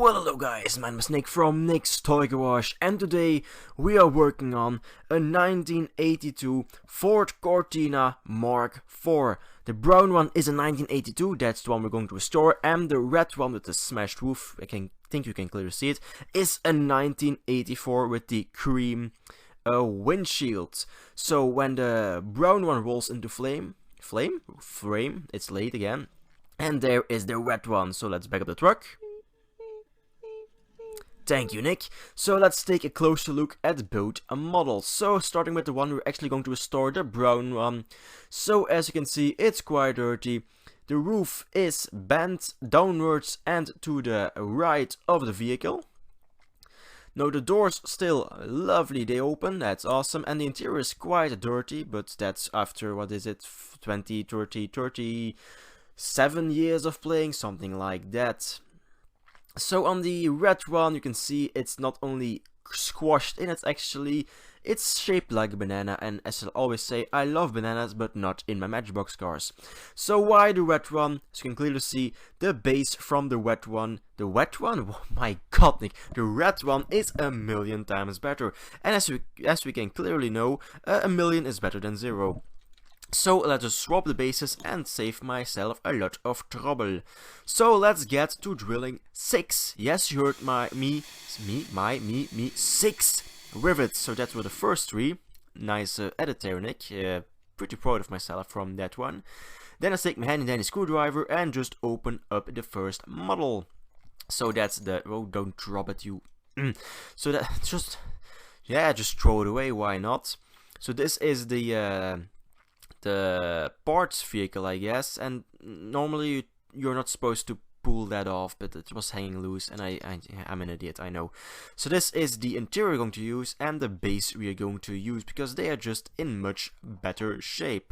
Well, hello guys, my name is Nick from Nick's Toy Garage, and today we are working on a 1982 Ford Cortina Mark IV. The brown one is a 1982, that's the one we're going to restore, and the red one with the smashed roof, I think you can clearly see it, is a 1984 with the cream windshield. So when the brown one rolls into frame, it's late again, and there is the red one. So let's back up the truck. Thank you, Nick. So let's take a closer look at both models. So starting with the one we're actually going to restore, the brown one. So as you can see, it's quite dirty. The roof is bent downwards and to the right of the vehicle. Now the doors still lovely, they open, that's awesome, and the interior is quite dirty, but that's after, what is it, 20, 30, 37 years of playing, something like that. So on the red one you can see it's not only squashed in, it's shaped like a banana, and as I always say, I love bananas but not in my Matchbox cars. So why the red one? As you can clearly see, the base from the red one, oh my god, Nick, the red one is a million times better, and as we can clearly know, a million is better than 0. So let's just swap the bases and save myself a lot of trouble. So let's get to drilling 6. Yes, you heard me, 6 rivets. So that were the first 3. Nice edit there, Nick. Pretty proud of myself from that one. Then I take my handy dandy screwdriver and just open up the first model. So that's the, oh, don't drop it, you. So that just throw it away, why not? So this is the parts vehicle, I guess, and normally you're not supposed to pull that off, but it was hanging loose, and I'm an idiot, I know. So this is the interior we're going to use and the base we are going to use, because they are just in much better shape.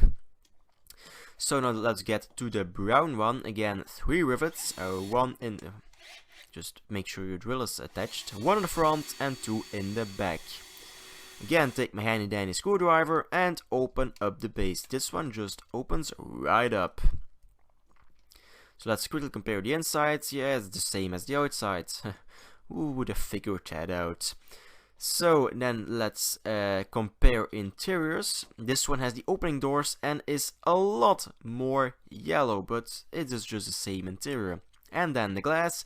So now let's get to the brown one. Again, 3 rivets, one in, just make sure your drill is attached, 1 in the front and 2 in the back. Again, take my handy dandy screwdriver and open up the base. This one just opens right up. So let's quickly compare the insides. Yeah, it's the same as the outsides. Who would have figured that out? So then let's compare interiors. This one has the opening doors and is a lot more yellow, but it is just the same interior. And then the glass,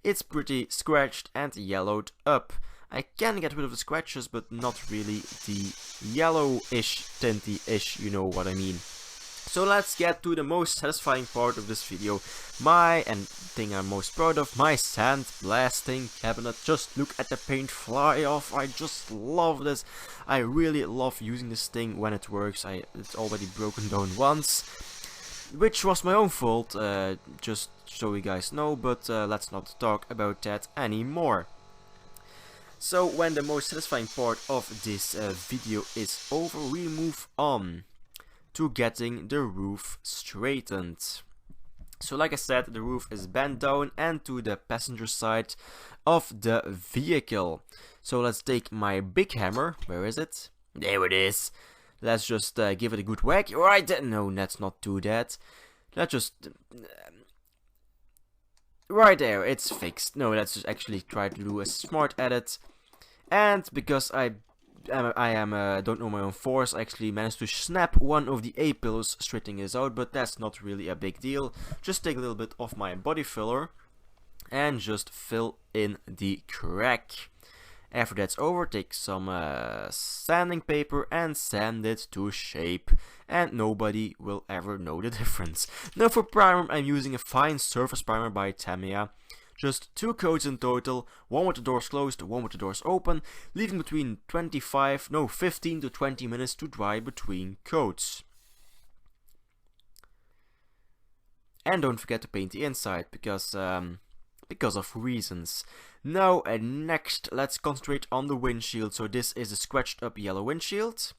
it's pretty scratched and yellowed up. I can get rid of the scratches, but not really the yellowish, tinty-ish, you know what I mean. So let's get to the most satisfying part of this video, thing I'm most proud of, my sand blasting cabinet. Just look at the paint fly off, I just love this. I really love using this thing when it works. It's already broken down once, which was my own fault, just so you guys know, but let's not talk about that anymore. So when the most satisfying part of this video is over, we move on to getting the roof straightened. So like I said, the roof is bent down and to the passenger side of the vehicle. So let's take my big hammer. Where is it? There it is. Let's just give it a good whack. Right there. No, let's not do that. Let's just... right there, it's fixed. No, let's just actually try to do a smart edit. And because I don't know my own force, I actually managed to snap one of the A-pillars, straightening this out, but that's not really a big deal. Just take a little bit of my body filler and just fill in the crack. After that's over, take some sanding paper and sand it to shape, and nobody will ever know the difference. Now for primer, I'm using a fine surface primer by Tamiya. Just 2 coats in total, one with the doors closed, one with the doors open, leaving between 15 to 20 minutes to dry between coats. And don't forget to paint the inside, because of reasons. Now next, let's concentrate on the windshield. So this is a scratched up yellow windshield.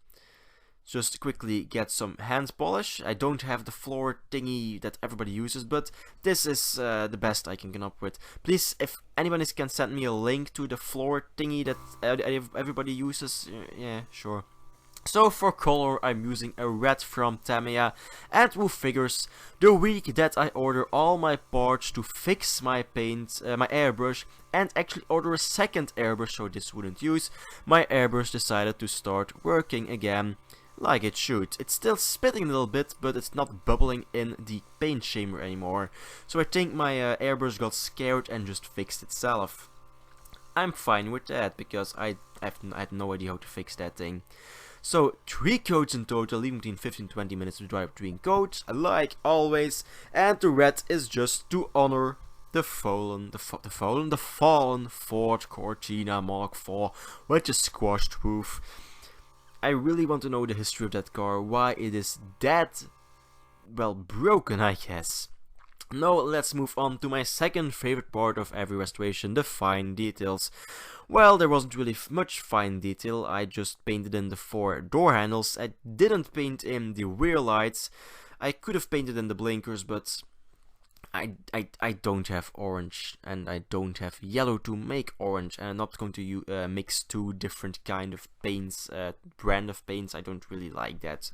Just quickly get some hand polish. I don't have the floor thingy that everybody uses, but this is the best I can come up with. Please, if anybody can send me a link to the floor thingy that everybody uses, yeah, sure. So for color, I'm using a red from Tamiya, and who figures, the week that I order all my parts to fix my paint, my airbrush, and actually order a second airbrush so this wouldn't use, my airbrush decided to start working again like it should. It's still spitting a little bit, but it's not bubbling in the paint chamber anymore. So I think my airbrush got scared and just fixed itself. I'm fine with that, because I had no idea how to fix that thing. So 3 coats in total, leaving between 15 and 20 minutes to dry between coats, like always. And the red is just to honor the fallen Ford Cortina Mark IV with a squashed roof. I really want to know the history of that car, why it is that, well, broken, I guess. Now let's move on to my second favorite part of every restoration, the fine details. Well, there wasn't really much fine detail. I just painted in the 4 door handles. I didn't paint in the rear lights. I could have painted in the blinkers, but I don't have orange and I don't have yellow to make orange, and I'm not going to mix 2 different kind of paints, brand of paints. I don't really like that.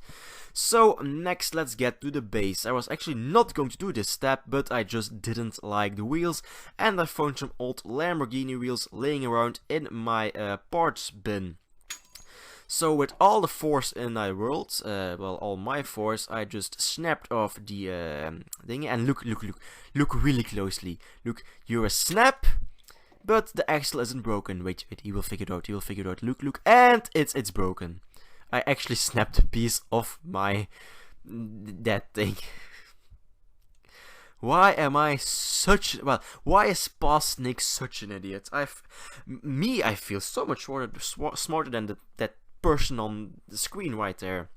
So next, let's get to the base. I was actually not going to do this step, but I just didn't like the wheels, and I found some old Lamborghini wheels laying around in my parts bin. So with all the force in my world, well, all my force, I just snapped off the thing, and look really closely. Look, you're a snap, but the axle isn't broken. Wait, he will figure it out, look, and it's broken. I actually snapped a piece of my, that thing. Why am I such, well, why is Past Nick such an idiot? I feel so much smarter than that person on the screen right there.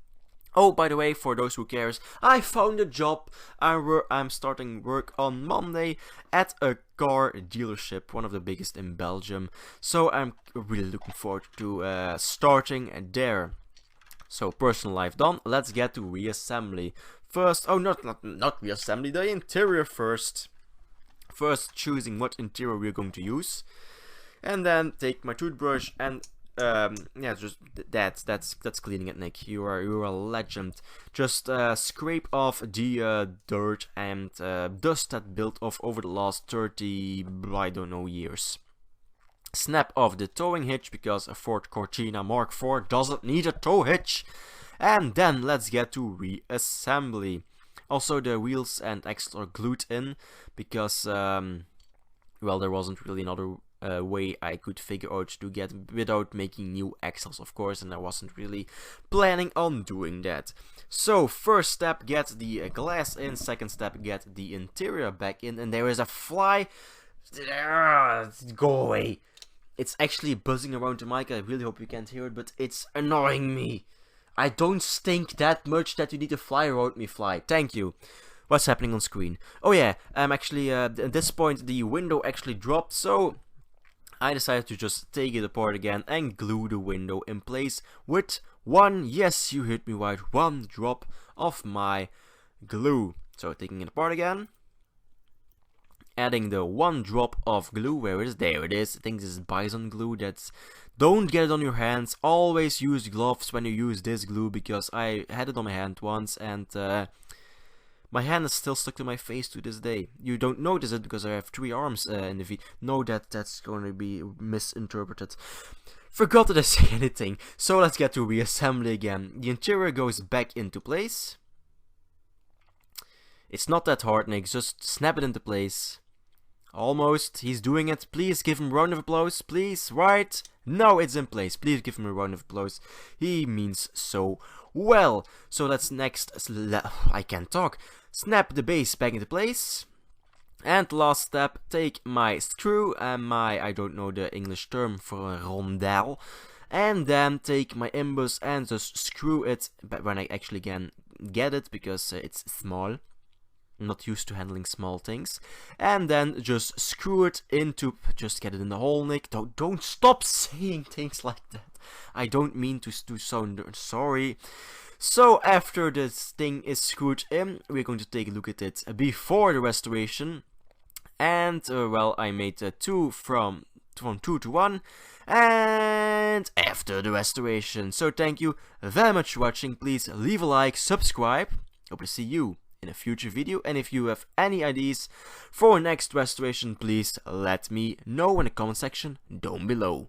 Oh, by the way, for those who cares, I found a job. I'm starting work on Monday at a car dealership, one of the biggest in Belgium. So I'm really looking forward to starting there. So personal life done. Let's get to reassembly. First, oh, not reassembly, the interior first. First, choosing what interior we're going to use, and then take my toothbrush and yeah, just that's cleaning it, Nick. You're a legend. Just scrape off the dirt and dust that built off over the last 30, I don't know, years. Snap off the towing hitch, because a Ford Cortina Mark IV doesn't need a tow hitch. And then let's get to reassembly. Also, the wheels and axle are glued in, because well, there wasn't really another way I could figure out to get without making new axles, of course, and I wasn't really planning on doing that. So first step, get the glass in. Second step, get the interior back in. And there is a fly. Go away. It's actually buzzing around the mic. I really hope you can't hear it, but it's annoying me. I don't stink that much that you need to fly around me, fly. Thank you. What's happening on screen? Oh yeah, I'm actually at this point the window actually dropped, so I decided to just take it apart again and glue the window in place with one, yes, you heard me right, one drop of my glue. So taking it apart again, adding the one drop of glue. Where is it? There it is. I think this is bison glue. Don't get it on your hands. Always use gloves when you use this glue, because I had it on my hand once and my hand is still stuck to my face to this day. You don't notice it because I have 3 arms in the video. No, that's going to be misinterpreted. Forgot to say anything. So let's get to reassembly again. The interior goes back into place. It's not that hard, Nick. Just snap it into place. Almost. He's doing it. Please give him a round of applause. Please. Right? No, it's in place. Please give him a round of applause. He means so well. So let's next. I can't talk. Snap the base back into place. And last step, take my screw and my, I don't know the English term for a rondel. And then take my imbus and just screw it when I actually can get it, because it's small. I'm not used to handling small things. And then just screw it into, just get it in the hole, Nick. Don't stop saying things like that. I don't mean to sound sorry. So after this thing is screwed in, we're going to take a look at it before the restoration. And well, I made two from 2 to 1 and after the restoration. So thank you very much for watching. Please leave a like, subscribe. Hope to see you in a future video, and if you have any ideas for next restoration, please let me know in the comment section down below.